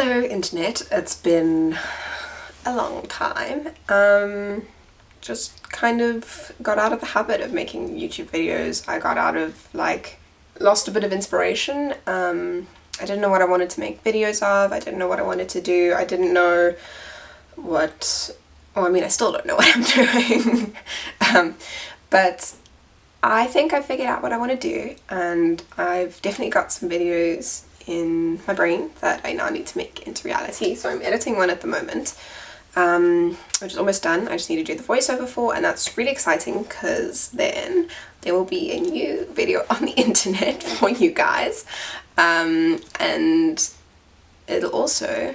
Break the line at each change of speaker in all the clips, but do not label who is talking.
Hello internet, it's been a long time. Just kind of got out of the habit of making YouTube videos. I got out of lost a bit of inspiration. I didn't know what I wanted to make videos of, I didn't know what I wanted to do, I didn't know what, well I mean I still don't know what I'm doing. But I think I figured out what I want to do, and I've definitely got some videos in my brain that I now need to make into reality. So I'm editing one at the moment, which is almost done. I just need to do the voiceover for, and that's really exciting because then there will be a new video on the internet for you guys, and it'll also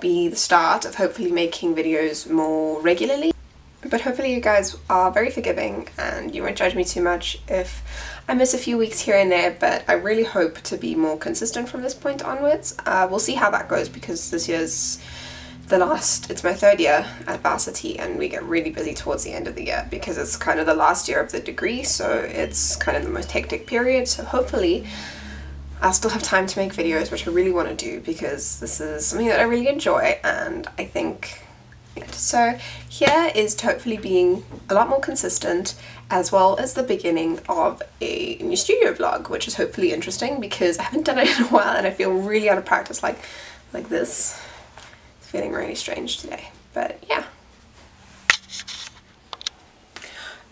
be the start of hopefully making videos more regularly. But hopefully you guys are very forgiving and you won't judge me too much if I miss a few weeks here and there, but I really hope to be more consistent from this point onwards. We'll see how that goes because this year's it's my third year at varsity, and we get really busy towards the end of the year because it's kind of the last year of the degree, so it's kind of the most hectic period. So hopefully I'll still have time to make videos, which I really want to do because this is something that I really enjoy, and I think so here is to hopefully being a lot more consistent, as well as the beginning of a new studio vlog, which is hopefully interesting because I haven't done it in a while and I feel really out of practice like this. It's feeling really strange today, but yeah.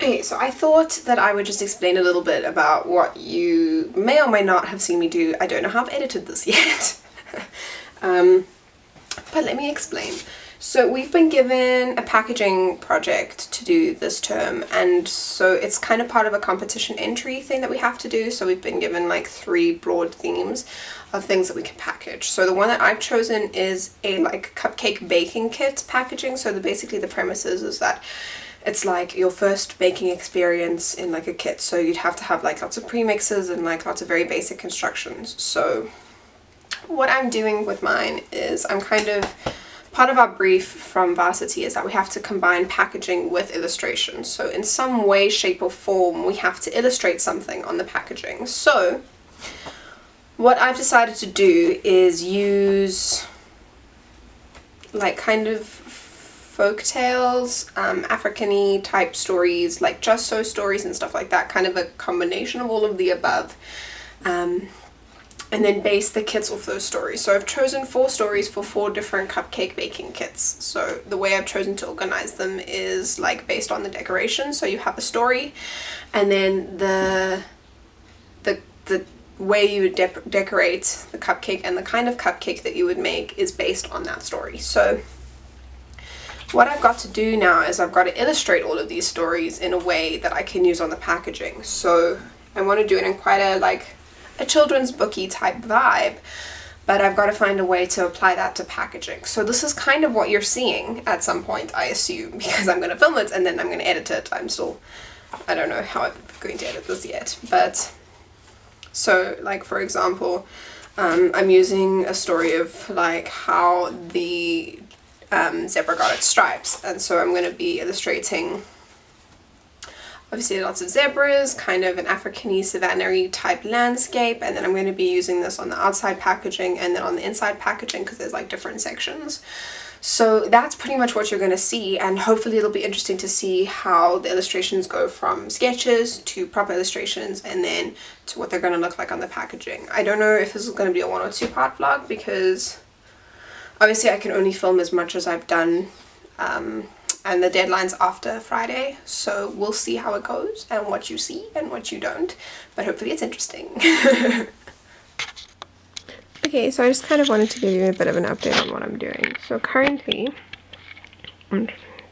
Okay, so I thought that I would just explain a little bit about what you may or may not have seen me do. I don't know how I've edited this yet. But let me explain. So we've been given a packaging project to do this term, and so it's kind of part of a competition entry thing that we have to do. So we've been given like 3 broad themes of things that we can package. So the one that I've chosen is a cupcake baking kit packaging. So basically the premise is that it's like your first baking experience in a kit. So you'd have to have lots of premixes and lots of very basic instructions. So what I'm doing with mine is part of our brief from varsity is that we have to combine packaging with illustration. So in some way, shape or form, we have to illustrate something on the packaging. So what I've decided to do is use kind of folk tales, African-y type stories, like just so stories and stuff like that, kind of a combination of all of the above. And then base the kits off those stories. So I've chosen 4 stories for 4 different cupcake baking kits. So the way I've chosen to organize them is based on the decoration. So you have a story, and then the way you would decorate the cupcake and the kind of cupcake that you would make is based on that story. So what I've got to do now is I've got to illustrate all of these stories in a way that I can use on the packaging. So I want to do it in quite a children's booky type vibe, but I've got to find a way to apply that to packaging. So this is kind of what you're seeing at some point, I assume, because I'm going to film it and then I'm going to edit it. I don't know how I'm going to edit this yet, but so for example, I'm using a story of how the zebra got its stripes, and so I'm going to be illustrating obviously lots of zebras, kind of an African-y, savanna-y type landscape, and then I'm going to be using this on the outside packaging and then on the inside packaging because there's different sections. So that's pretty much what you're going to see, and hopefully it'll be interesting to see how the illustrations go from sketches to proper illustrations and then to what they're going to look like on the packaging. I don't know if this is going to be a 1 or 2 part vlog because obviously I can only film as much as I've done, and the deadline's after Friday, so we'll see how it goes and what you see and what you don't, but hopefully it's interesting. Okay, so I just kind of wanted to give you a bit of an update on what I'm doing. So currently, I'm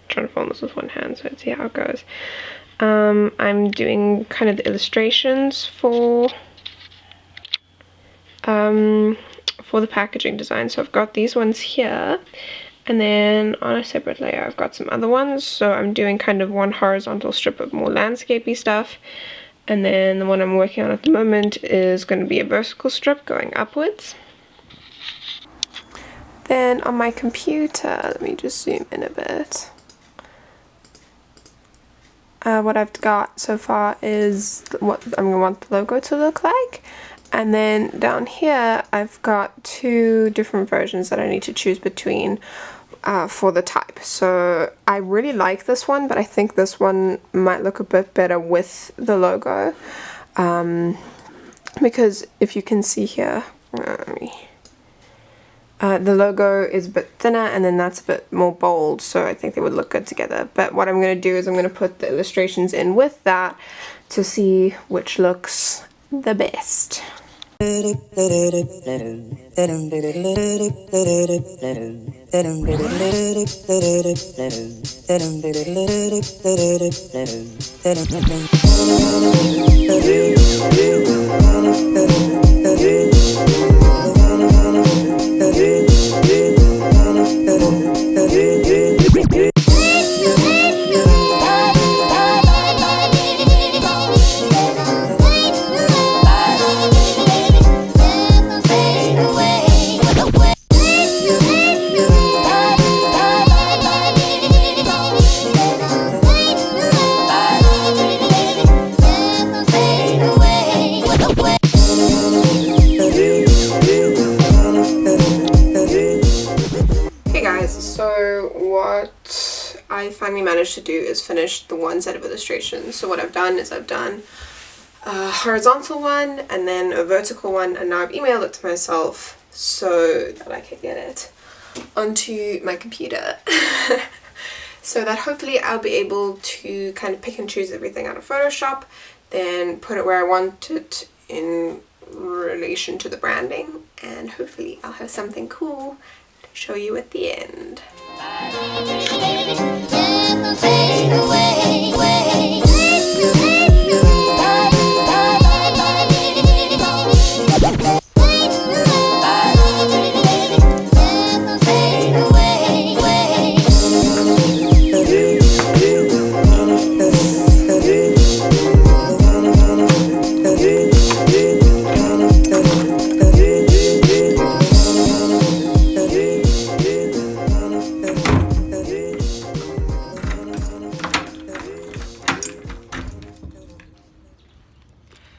trying to film this with one hand so let's see how it goes. I'm doing kind of the illustrations for the packaging design. So I've got these ones here, and then on a separate layer I've got some other ones. So I'm doing kind of one horizontal strip of more landscapey stuff, and then the one I'm working on at the moment is going to be a vertical strip going upwards. Then on my computer, let me just zoom in a bit. What I've got so far is what I'm going to want the logo to look like, And then down here I've got two different versions that I need to choose between for the type. So I really like this one, but I think this one might look a bit better with the logo, because if you can see here, the logo is a bit thinner and then that's a bit more bold, so I think they would look good together. But what I'm going to do is I'm going to put the illustrations in with that to see which looks the best. So what I finally managed to do is finish the one set of illustrations. So what I've done is I've done a horizontal one and then a vertical one, and now I've emailed it to myself so that I can get it onto my computer. So that hopefully I'll be able to kind of pick and choose everything out of Photoshop, then put it where I want it in relation to the branding, and hopefully I'll have something cool to show you at the end.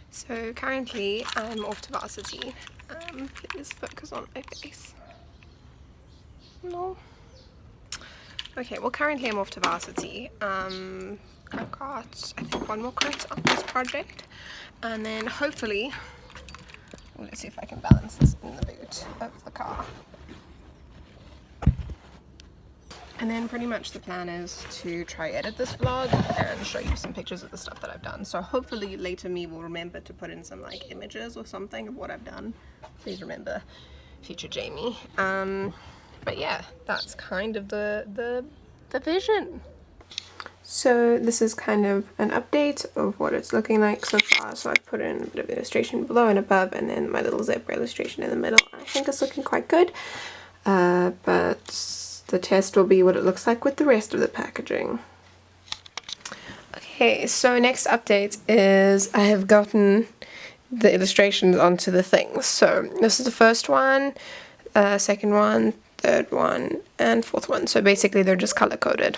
So currently I'm off to varsity. Please focus on my face. No. Okay, well currently I'm off to varsity. I've got, I think, one more coat on this project, and then hopefully, well, let's see if I can balance this in the boot of the car. And then pretty much the plan is to try edit this vlog and show you some pictures of the stuff that I've done. So hopefully later me will remember to put in some like images or something of what I've done. Please remember, future Jamie. But yeah, that's kind of the vision. So this is kind of an update of what it's looking like so far. So I've put in a bit of illustration below and above, and then my little zebra illustration in the middle. I think it's looking quite good, but the test will be what it looks like with the rest of the packaging. Okay, so next update is I have gotten the illustrations onto the things. So this is the first one, second one, third one, and fourth one. So basically they're just color coded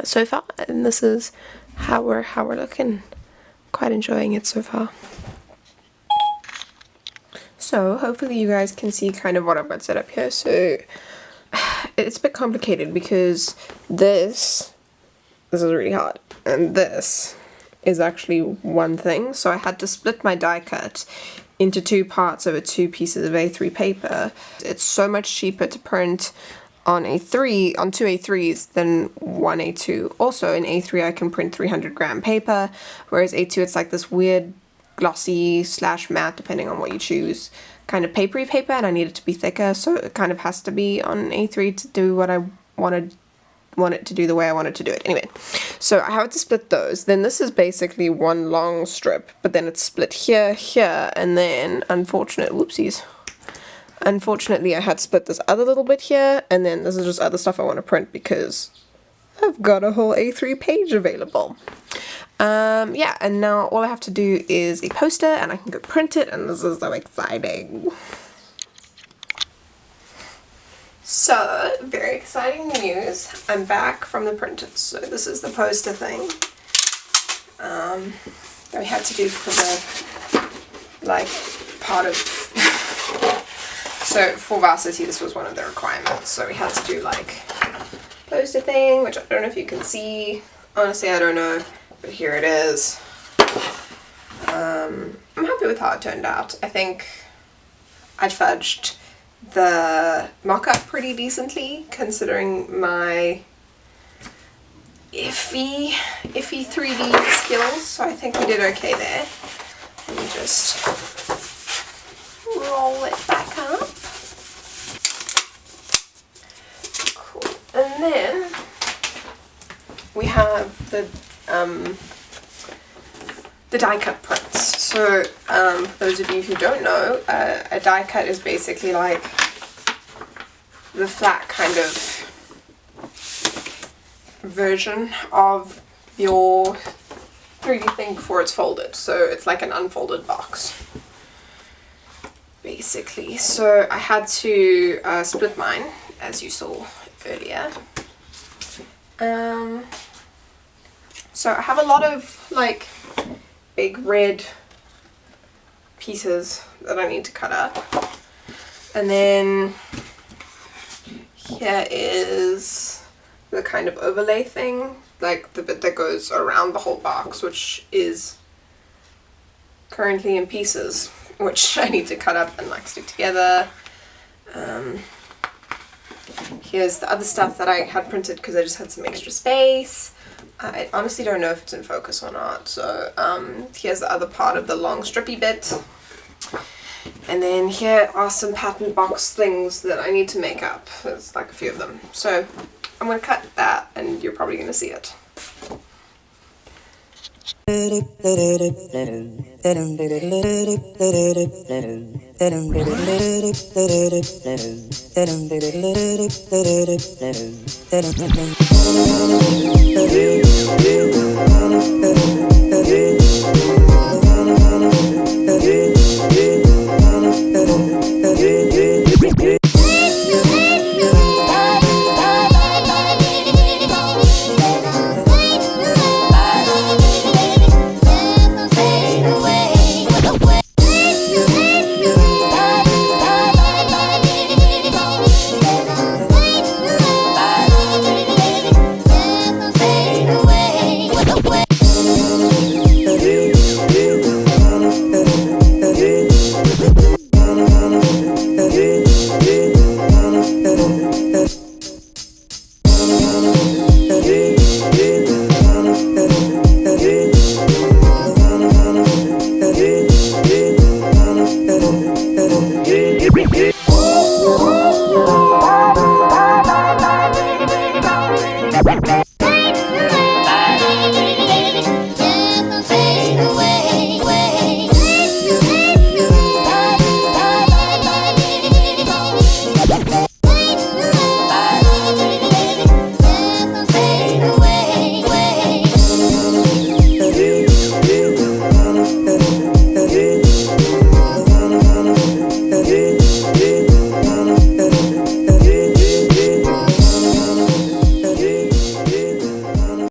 so far, and this is how we're looking. Quite enjoying it so far. So hopefully you guys can see kind of what I've got set up here. So it's a bit complicated because this is really hard, and this is actually one thing. So I had to split my die cut into two parts over two pieces of A3 paper. It's so much cheaper to print on two A3s than one A2. Also in A3 I can print 300 gram paper, whereas A2 it's like this weird glossy / matte, depending on what you choose, kind of papery paper, and I need it to be thicker, so it kind of has to be on A3 to do what I want it to do the way I wanted to do it. Anyway, so I had to split those. Then this is basically one long strip, but then it's split here, and then unfortunately I had to split this other little bit here, and then this is just other stuff I want to print because I've got a whole A3 page available. Yeah, and now all I have to do is a poster and I can go print it, and this is so exciting. So, very exciting news. I'm back from the printed. So this is the poster thing that we had to do for the, like, part of so for varsity this was one of the requirements, so we had to do like poster thing, which I don't know if you can see. Honestly, I don't know, but here it is. I'm happy with how it turned out. I think I fudged the mock-up pretty decently considering my iffy 3D skills, so I think we did okay there. Let me just roll it back up. Cool. And then we have the die cut prints. So for those of you who don't know, a die cut is basically like the flat kind of version of your 3D thing before it's folded. So it's like an unfolded box, basically. So I had to split mine, as you saw earlier. So I have a lot of like big red pieces that I need to cut up, and then here is the kind of overlay thing, like the bit that goes around the whole box, which is currently in pieces, which I need to cut up and like stick together. Here's the other stuff that I had printed because I just had some extra space. I honestly don't know if it's in focus or not. So here's the other part of the long strippy bit. And then here are some pattern box things that I need to make up. There's like a few of them. So I'm going to cut that and you're probably going to see it.